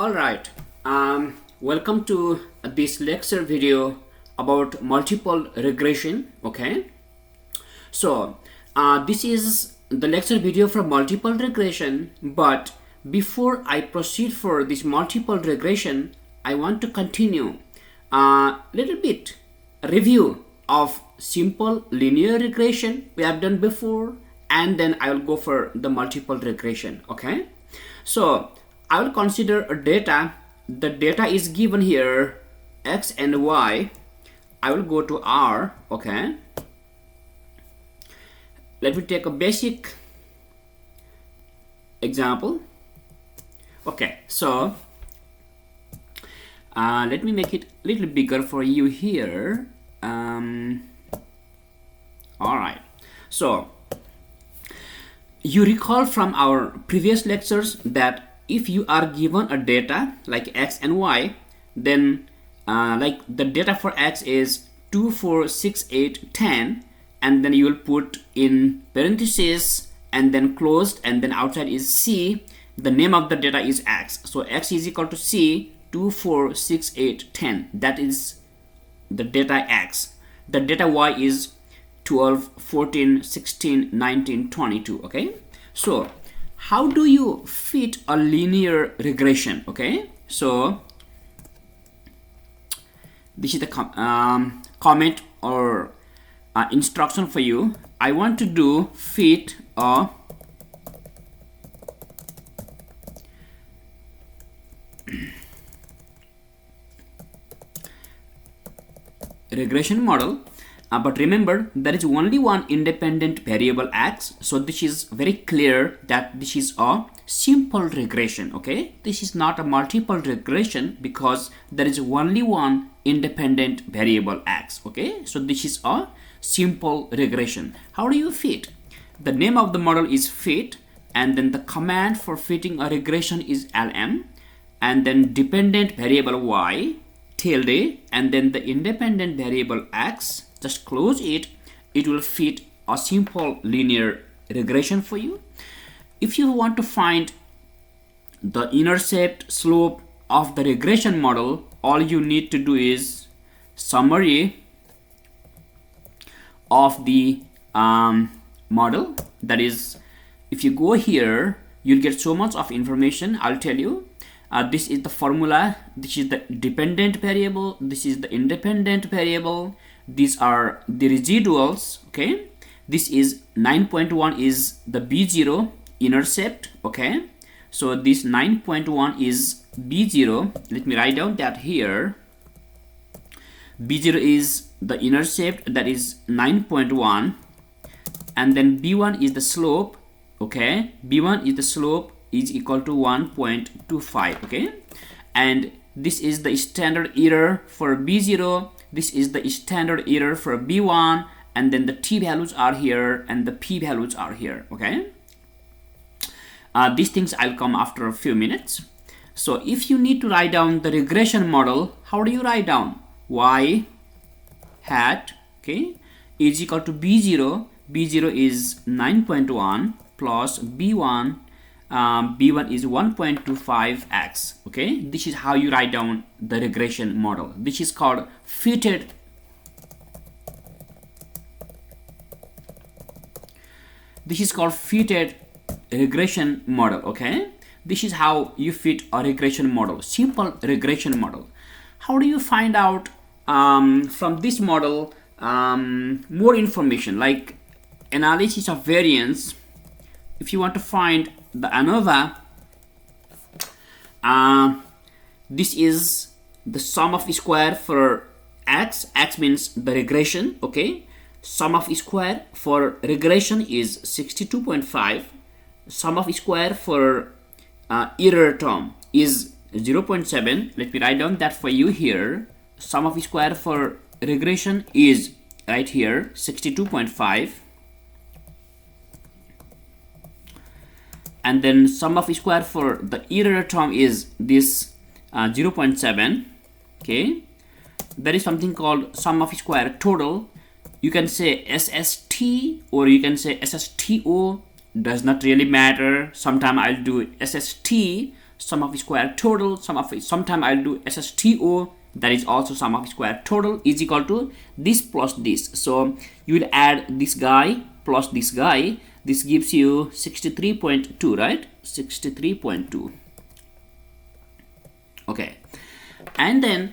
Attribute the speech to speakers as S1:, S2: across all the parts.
S1: Alright, welcome to this lecture video about multiple regression. Okay, so this is the lecture video for multiple regression, but before I proceed for this multiple regression, I want to continue a little bit review of simple linear regression we have done before, and then I will go for the multiple regression. Okay, so I will consider a data. The data is given here, x and y. I will go to R. Okay, let me take a basic example. Okay, so let me make it a little bigger for you here. All right, so you recall from our previous lectures that if you are given a data like x and y, then like the data for x is 2, 4, 6, 8, 10, and then you will put in parentheses and then closed, and then outside is c. The name of the data is x, so x is equal to c, 2, 4, 6, 8, 10. That is the data x. The data y is 12, 14, 16, 19, 22. Okay, so how do you fit a linear regression? Okay, so this is the comment or instruction for you. I want to do fit a regression model, but remember there is only one independent variable x, so this is very clear that this is a simple regression. Okay, this is not a multiple regression because there is only one independent variable x. Okay, so this is a simple regression. How do you fit? The name of the model is fit, and then the command for fitting a regression is lm, and then dependent variable y tilde, and then the independent variable x. Just close it. It will fit a simple linear regression for you. If you want to find the intercept slope of the regression model, all you need to do is summary of the model. That is, if you go here, you'll get so much of information. I'll tell you. This is the formula. This is the dependent variable. This is the independent variable. These are the residuals. Okay, this is 9.1 is the b0 intercept. Okay, so this 9.1 is b0. Let me write down that here. b0 is the intercept, that is 9.1, and then b1 is the slope. Okay, b1 is the slope is equal to 1.25. okay, and this is the standard error for b0. This is the standard error for b1, and then the t values are here and the p values are here. Okay, these things I'll come after a few minutes. So if you need to write down the regression model, how do you write down? Y hat, okay, is equal to b0. b0 is 9.1 plus b1. b1 is 1.25x. okay, this is how you write down the regression model. This is called fitted regression model. Okay, this is how you fit a regression model, simple regression model. How do you find out from this model more information like analysis of variance? If you want to find the ANOVA, this is the sum of square for x. X means the regression. Okay, sum of square for regression is 62.5. Sum of square for error term is 0.7. Let me write down that for you here. Sum of square for regression is right here 62.5. and then sum of square for the error term is this 0.7. okay, there is something called sum of square total. You can say SST or you can say SSTO, does not really matter. Sometimes I'll do SST. sum of square total, sometime I'll do SSTO, that is also sum of square total, is equal to this plus this. So you will add this guy plus this guy. This gives you 63.2, right? 63.2. Okay, and then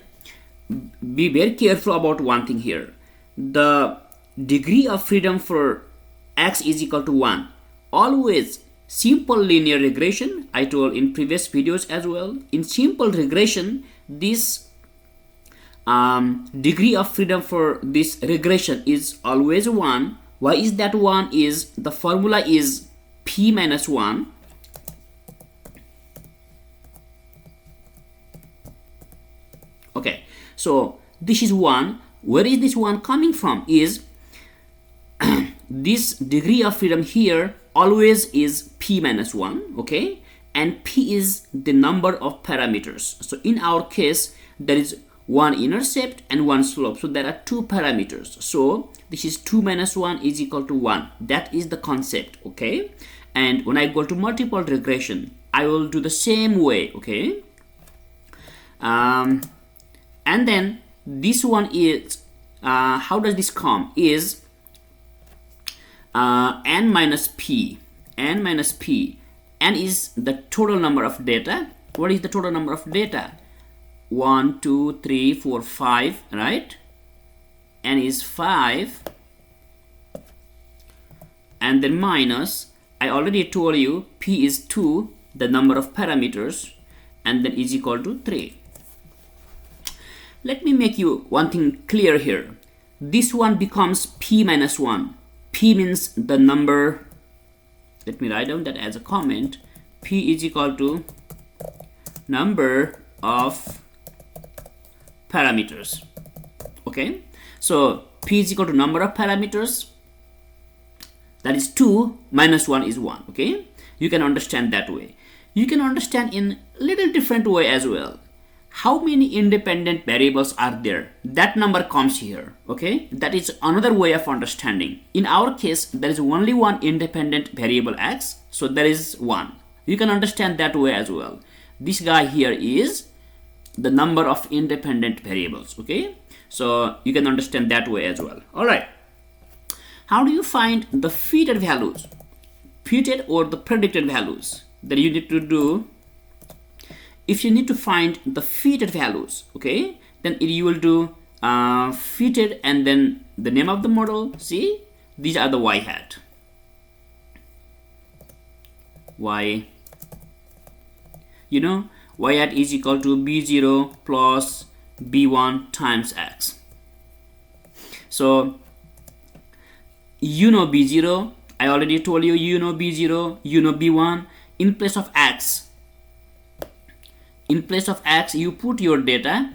S1: be very careful about one thing here. The degree of freedom for x is equal to 1. Always simple linear regression, I told in previous videos as well, in simple regression, this degree of freedom for this regression is always 1. Why is that 1? Is the formula is p minus 1. Okay, so this is 1. Where is this 1 coming from? Is this degree of freedom here always is p minus 1, okay? And p is the number of parameters. So in our case, there is one intercept and one slope. So there are two parameters. So this is 2 minus 1 is equal to 1. That is the concept, okay? And when I go to multiple regression, I will do the same way, okay? And then this one is, how does this come? Is n minus p. N minus p. N is the total number of data. What is the total number of data? 1, 2, 3, 4, 5, right? N is 5. And then minus, I already told you, p is 2, the number of parameters, and then is equal to 3. Let me make you one thing clear here. This one becomes p minus 1. P means the number. Let me write down that as a comment. P is equal to number of parameters. Okay, so p is equal to number of parameters. That is 2 minus 1 is 1. Okay, you can understand that way. You can understand in little different way as well. How many independent variables are there? That number comes here. Okay, that is another way of understanding. In our case, there is only one independent variable x, so there is 1. You can understand that way as well. This guy here is the number of independent variables. Okay, so you can understand that way as well. All right, how do you find the fitted values, fitted or the predicted values? That you need to do. If you need to find the fitted values, okay, then you will do fitted and then the name of the model. See, these are the y hat. Y, you know, y hat is equal to b0 plus b1 times x. So you know b0, I already told you, you know b0, you know b1. In place of x, you put your data.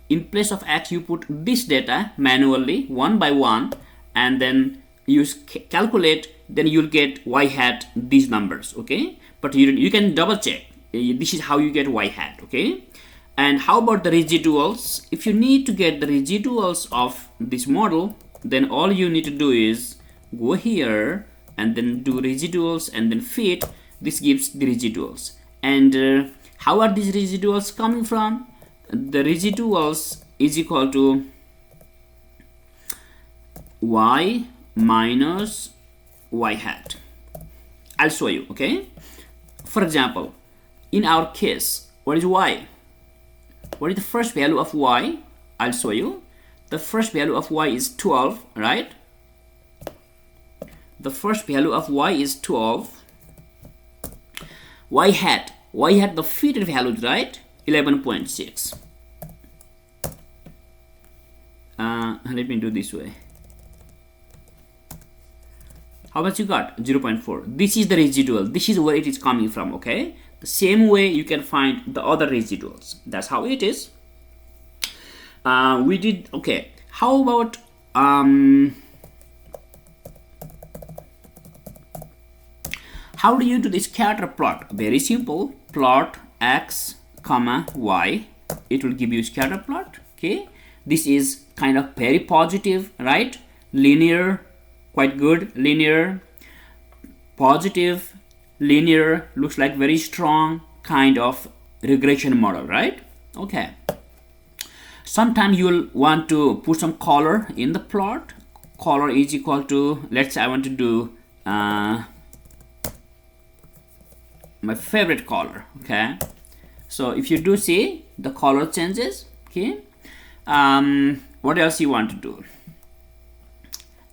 S1: In place of x, you put this data manually, one by one, and then you calculate. Then you'll get y hat these numbers, okay? But you can double check. This is how you get y hat, okay? And how about the residuals? If you need to get the residuals of this model, then all you need to do is go here and then do residuals and then fit. This gives the residuals. And how are these residuals coming from? The residuals is equal to y minus y hat. I'll show you, okay? For example, in our case, what is y? What is the first value of y? I'll show you. The first value of y is 12, right? The first value of y is 12. Y hat the fitted values, right? 11.6. Let me do this way. How much you got? 0.4. This is the residual. This is where it is coming from, okay? The same way you can find the other residuals. That's how it is. We did, okay. How about how do you do the scatter plot? Very simple. Plot x comma y. It will give you scatter plot. Okay, this is kind of very positive, right? Linear, quite good. Linear, positive, linear, looks like very strong kind of regression model, right? Okay. Sometimes you'll want to put some color in the plot. Color is equal to, let's say I want to do my favorite color. Okay, so if you do see the color changes. Okay, what else you want to do?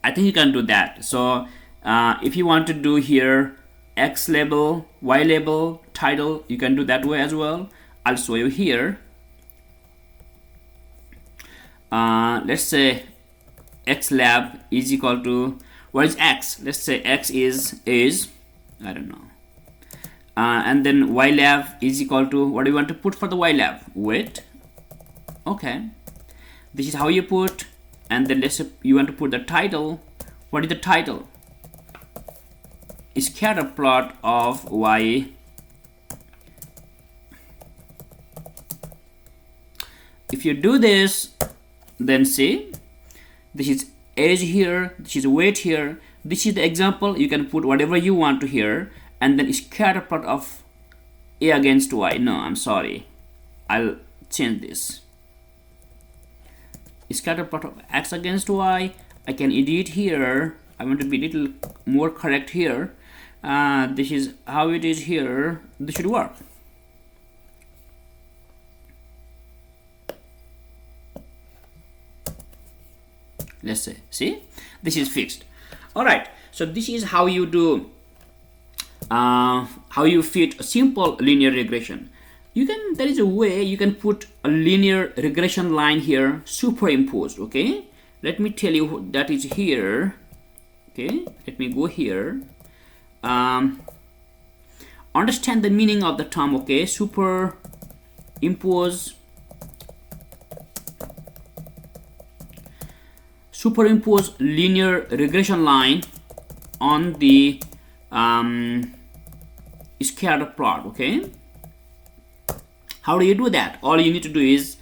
S1: I think you can do that. So if you want to do here X label, Y label, title, you can do that way as well. I'll show you here. Let's say X lab is equal to, what is X? Let's say X is I don't know. And then Y lab is equal to, what do you want to put for the Y lab? Weight. Okay, this is how you put. And then let's say you want to put the title. What is the title? Scatter plot of Y. If you do this, then see, this is age here, this is weight here, this is the example. You can put whatever you want to here, and then scatter plot of A against Y. No, I'm sorry, I'll change this. Scatter plot of X against Y. I can edit here. I want to be a little more correct here. This is how it is here. This should work. Let's say, see, this is fixed. All right, so this is how you do how you fit a simple linear regression. You can, there is a way you can put a linear regression line here superimposed. Okay, let me tell you that is here. Okay, let me go here. Understand the meaning of the term. Okay, superimpose linear regression line on the scatter plot. Okay, how do you do that? All you need to do is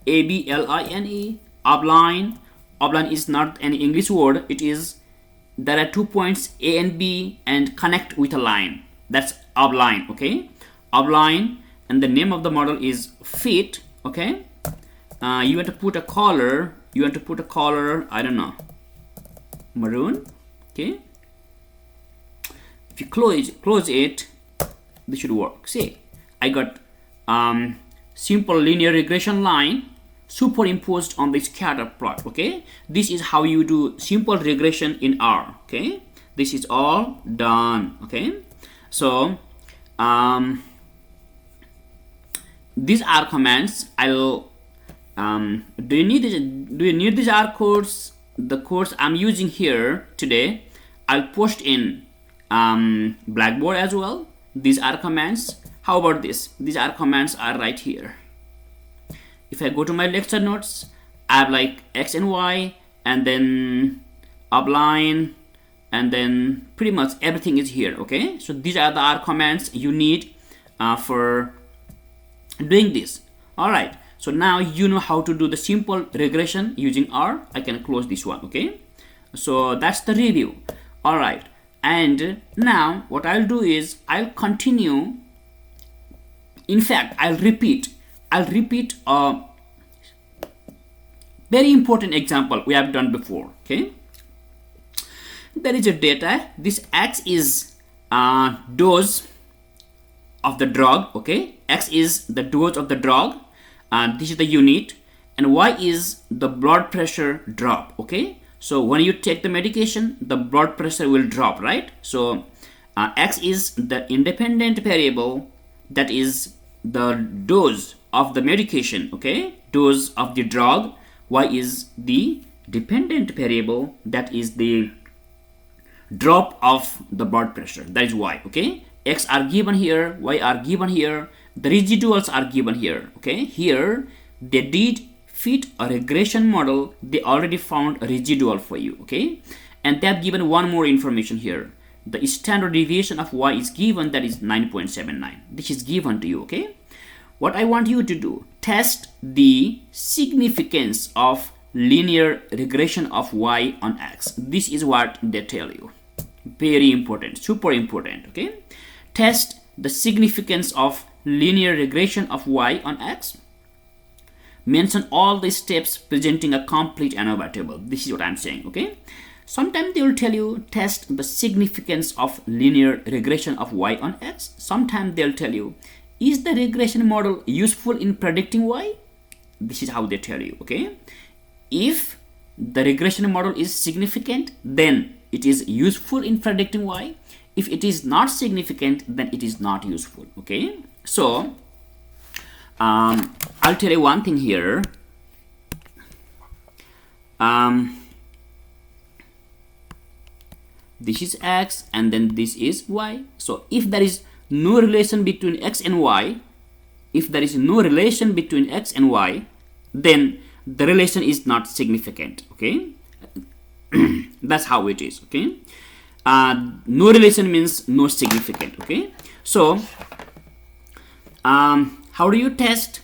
S1: ABLINE, outline. Outline is not an English word. It is, there are 2 points A and B and connect with a line. That's outline. Okay, outline, and the name of the model is fit. Okay, you want to put a color. You want to put a color, I don't know, maroon. Okay, if you close it, this should work. See, I got simple linear regression line superimposed on the scatter plot. Okay, this is how you do simple regression in R. Okay, this is all done. Okay, so these are commands. I'll do you need these R codes? The codes I'm using here today, I'll post in Blackboard as well. These are commands. How about this? These are commands are right here. If I go to my lecture notes, I have like X and Y, and then outline, and then pretty much everything is here. Okay, so these are the R commands you need for doing this. All right, so now you know how to do the simple regression using R. I can close this one. Okay, so that's the review. All right, and now what I'll do is I'll continue. In fact, I'll repeat a very important example we have done before. Okay, there is a data. This X is dose of the drug. Okay, X is the dose of the drug. This is the unit, and Y is the blood pressure drop. Okay, so when you take the medication, the blood pressure will drop, right? So X is the independent variable, that is the dose of the medication. Okay, dose of the drug. Y is the dependent variable, that is the drop of the blood pressure. That is Y. Okay, X are given here, Y are given here, the residuals are given here. Okay, here they did fit a regression model. They already found a residual for you. Okay, and they have given one more information here. The standard deviation of Y is given, that is 9.79. This is given to you. Okay, what I want you to do, test the significance of linear regression of Y on X. This is what they tell you. Very important, super important. Okay, test the significance of linear regression of y on x. Mention all the steps presenting a complete ANOVA table. This is what I'm saying, okay? Sometimes they will tell you test the significance of linear regression of y on x. Sometimes they'll tell you, is the regression model useful in predicting y? This is how they tell you, okay? If the regression model is significant, then it is useful in predicting y. If it is not significant, then it is not useful, okay? So I'll tell you one thing here. This is x and then this is y. So if there is no relation between x and y, then the relation is not significant, okay? That's how it is, okay? No relation means no significant, okay? So how do you test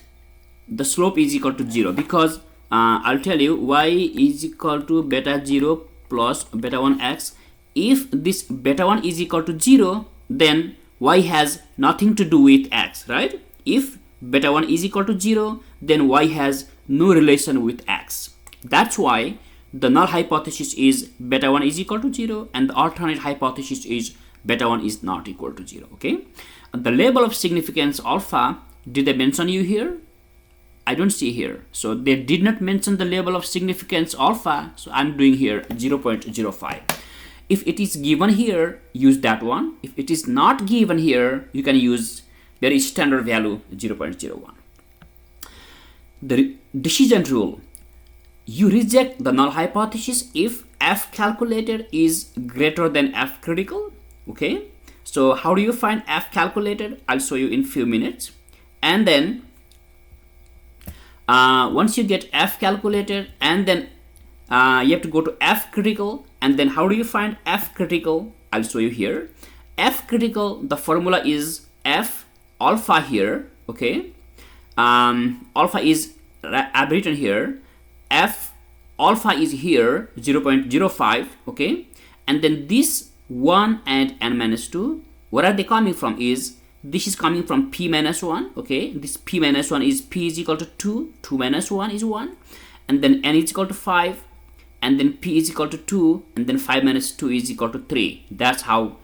S1: the slope is equal to 0? Because I'll tell you y is equal to beta 0 plus beta 1x. If this beta 1 is equal to 0, then y has nothing to do with x, right? If beta 1 is equal to 0, then y has no relation with x. That's why the null hypothesis is beta 1 is equal to 0 and the alternate hypothesis is beta 1 is not equal to 0, okay? The label of significance alpha, did they mention you here? I don't see here. So they did not mention the label of significance alpha, so I'm doing here 0.05. If it is given here, use that one. If it is not given here, you can use very standard value 0.01. The decision rule. You reject the null hypothesis if f calculated is greater than f critical, okay? So how do you find f calculated? I'll show you in few minutes. And then once you get f calculated, and then you have to go to f critical, and then how do you find f critical? I'll show you here. F critical, the formula is f alpha here, okay? Alpha is I've written here. F alpha is here 0.05, okay? And then this 1 and n minus 2, where are they coming from? Is this is coming from p minus 1, okay? This p minus 1 is p is equal to 2, 2 minus 1 is 1, and then n is equal to 5, and then p is equal to 2, and then 5 minus 2 is equal to 3. That's how,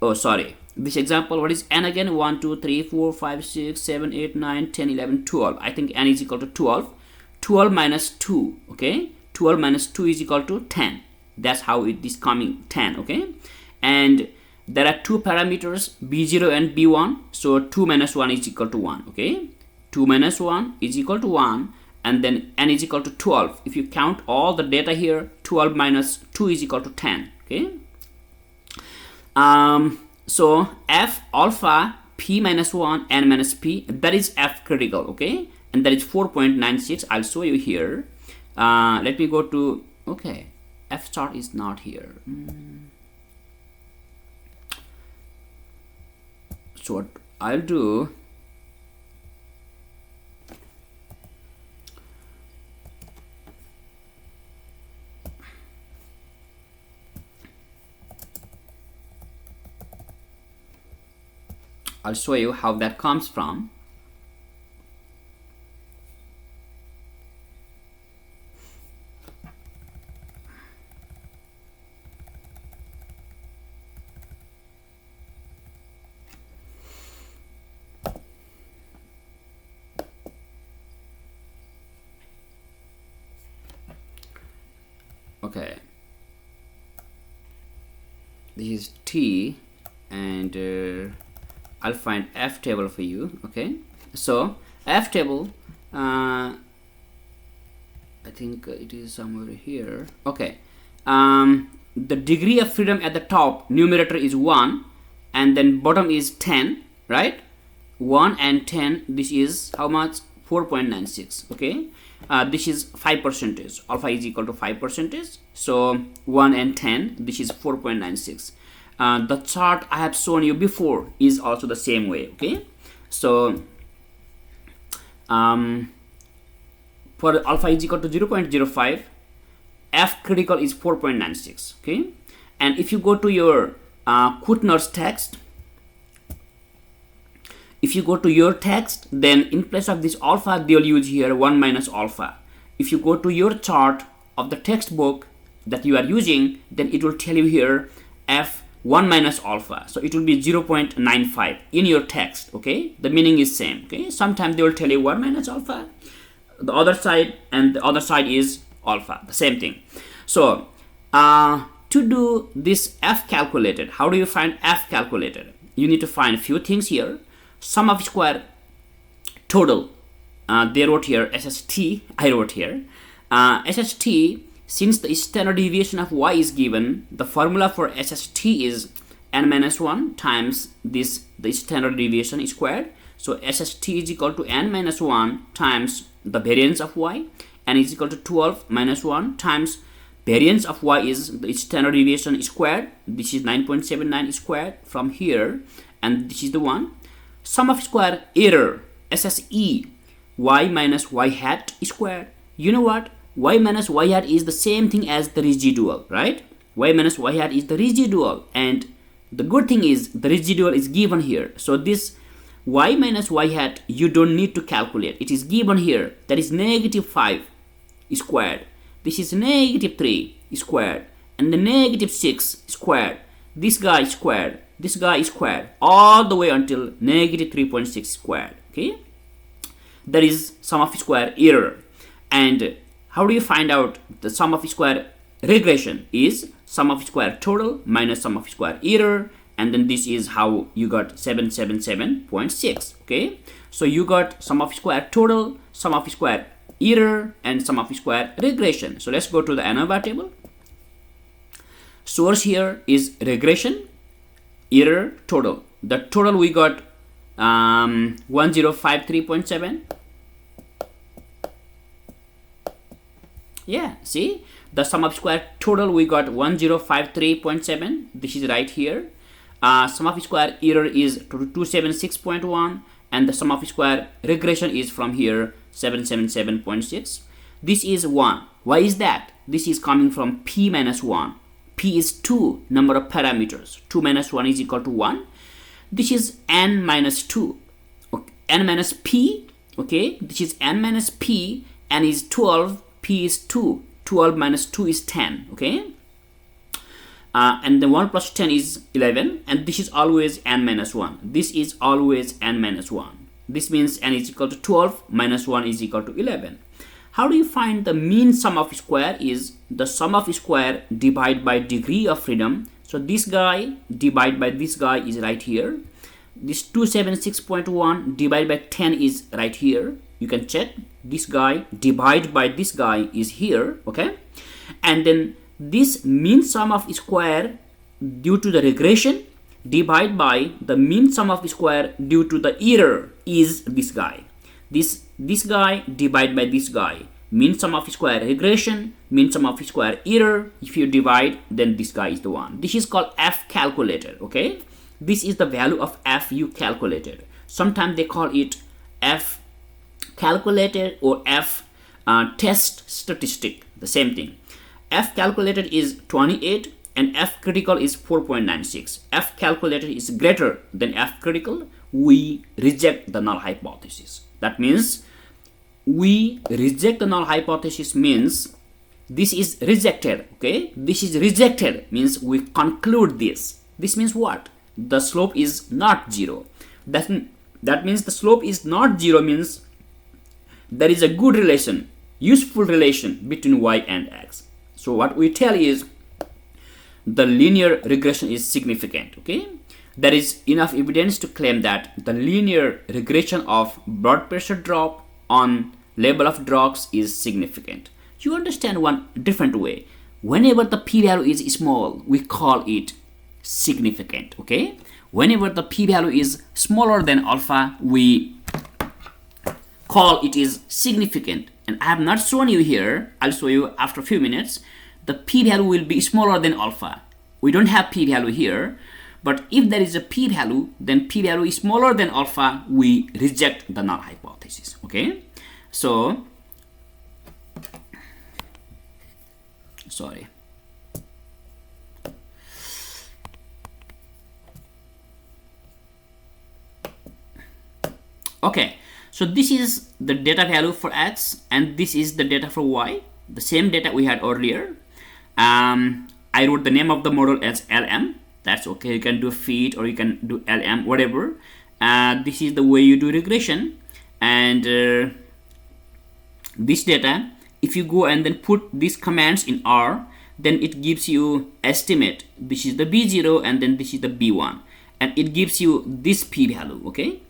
S1: oh sorry, this example, what is n again? 1, 2, 3, 4, 5, 6, 7, 8, 9, 10, 11, 12. I think n is equal to 12. 12 minus 2, okay? 12 minus 2 is equal to 10. That's how it is coming, 10, okay? And there are two parameters, b0 and b1. So 2 minus 1 is equal to 1, okay? 2 minus 1 is equal to 1, and then n is equal to 12. If you count all the data here, 12 minus 2 is equal to 10, okay? So f alpha p minus 1 n minus p, that is f critical, okay? And that is 4.96. I'll show you here. Let me go to, okay, f chart is not here. So what I'll do, I'll show you how that comes from. Okay, this is T, and I'll find F table for you, okay? So F table, I think it is somewhere here, okay. The degree of freedom at the top, numerator is 1, and then bottom is 10, right? 1 and 10, this is how much? 4.96, okay? This is 5%, alpha is equal to 5%, so 1 and 10, this is 4.96. The chart I have shown you before is also the same way, okay? So for alpha is equal to 0.05, f critical is 4.96, okay? And if you go to your Kuttner's text, If you go to your text, then in place of this alpha, they'll use here 1 minus alpha. If you go to your chart of the textbook that you are using, then it will tell you here f1 minus alpha. So it will be 0.95 in your text, okay? The meaning is same, okay? Sometimes they will tell you 1 minus alpha, the other side, and the other side is alpha, the same thing. So to do this f calculated, how do you find f calculated? You need to find a few things here. Sum of square total, they wrote here SST, I wrote here SST. Since the standard deviation of y is given, the formula for SST is n minus 1 times the standard deviation squared. So SST is equal to n minus 1 times the variance of y, n is equal to 12 minus 1 times variance of y is the standard deviation squared. This is 9.79 squared from here, and this is the one. Sum of square error, SSE, y minus y hat squared. You know what? Y minus y hat is the same thing as the residual, right? Y minus y hat is the residual, and the good thing is the residual is given here. So this y minus y hat, you don't need to calculate. It is given here. That is negative 5 squared. This is negative 3 squared, and the negative 6 squared. This guy squared. This guy is squared all the way until negative 3.6 squared, okay? That is sum of square error. And how do you find out the sum of square regression? Is sum of square total minus sum of square error, and then this is how you got 777.6, okay? So you got sum of square total, sum of square error, and sum of square regression. So let's go to the ANOVA table. Source here is regression, error, total. The total we got 1053.7. Yeah, see, the sum of square total we got 1053.7. This is right here. Sum of square error is 276.1, and the sum of square regression is from here 777.6. This is 1. Why is that? This is coming from p minus 1. P is 2 number of parameters. 2 minus 1 is equal to 1. This is n minus 2. Okay. N minus p. Okay. This is n minus p. N is 12. P is 2. 12 minus 2 is 10. Okay. And then 1 plus 10 is 11. And this is always n minus 1. This is always n minus 1. This means n is equal to 12 minus 1 is equal to 11. How do you find the mean sum of square? Is the sum of square divided by degree of freedom. So this guy divided by this guy is right here. This 276.1 divided by 10 is right here. You can check. This guy divided by this guy is here, okay? And then this mean sum of square due to the regression divided by the mean sum of square due to the error is this guy. This guy divided by this guy. Mean sum of square regression, mean sum of square error. If you divide, then this guy is the one. This is called f calculated, okay? This is the value of f you calculated. Sometimes they call it f calculated or f test statistic, the same thing. F calculated is 28 and f critical is 4.96. F calculated is greater than f critical. We reject the null hypothesis. That means we reject the null hypothesis means this is rejected, okay? This is rejected means we conclude this. This means what? The slope is not 0. That means the slope is not 0 means there is a good relation, useful relation between y and x. So what we tell is the linear regression is significant, okay? There is enough evidence to claim that the linear regression of blood pressure drop on level of drugs is significant. You understand one different way. Whenever the p-value is small, we call it significant, okay? Whenever the p-value is smaller than alpha, we call it is significant. And I have not shown you here. I'll show you after a few minutes. The p-value will be smaller than alpha. We don't have p-value here. But if there is a p-value, then p-value is smaller than alpha, we reject the null hypothesis, okay? So, sorry. Okay, so this is the data value for x and this is the data for y, the same data we had earlier. I wrote the name of the model as LM. That's okay, you can do fit or you can do LM, whatever. This is the way you do regression. And this data, if you go and then put these commands in R, then it gives you estimate. This is the B0 and then this is the B1, and it gives you this p-value. Okay,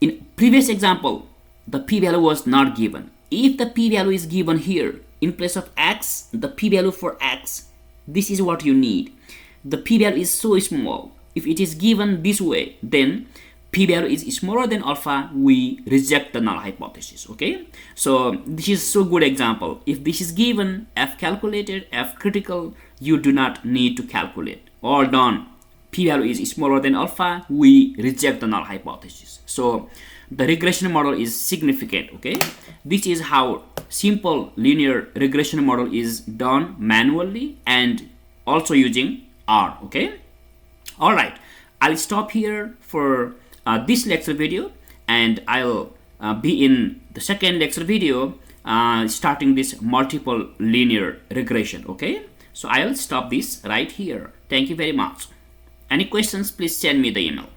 S1: in previous example the p-value was not given. If the p-value is given here in place of x, the p-value for x, this is what you need. The p-value is so small. If it is given this way, then p-value is smaller than alpha, we reject the null hypothesis. Okay, so this is so good example. If this is given f calculated, f critical, you do not need to calculate. All done. P-value is smaller than alpha, we reject the null hypothesis. So the regression model is significant. Okay, this is how simple linear regression model is done manually and also using R. Okay, all right, I'll stop here for this lecture video, and I'll be in the second lecture video starting this multiple linear regression. Okay, so I'll stop this right here. Thank you very much. Any questions, please send me the email.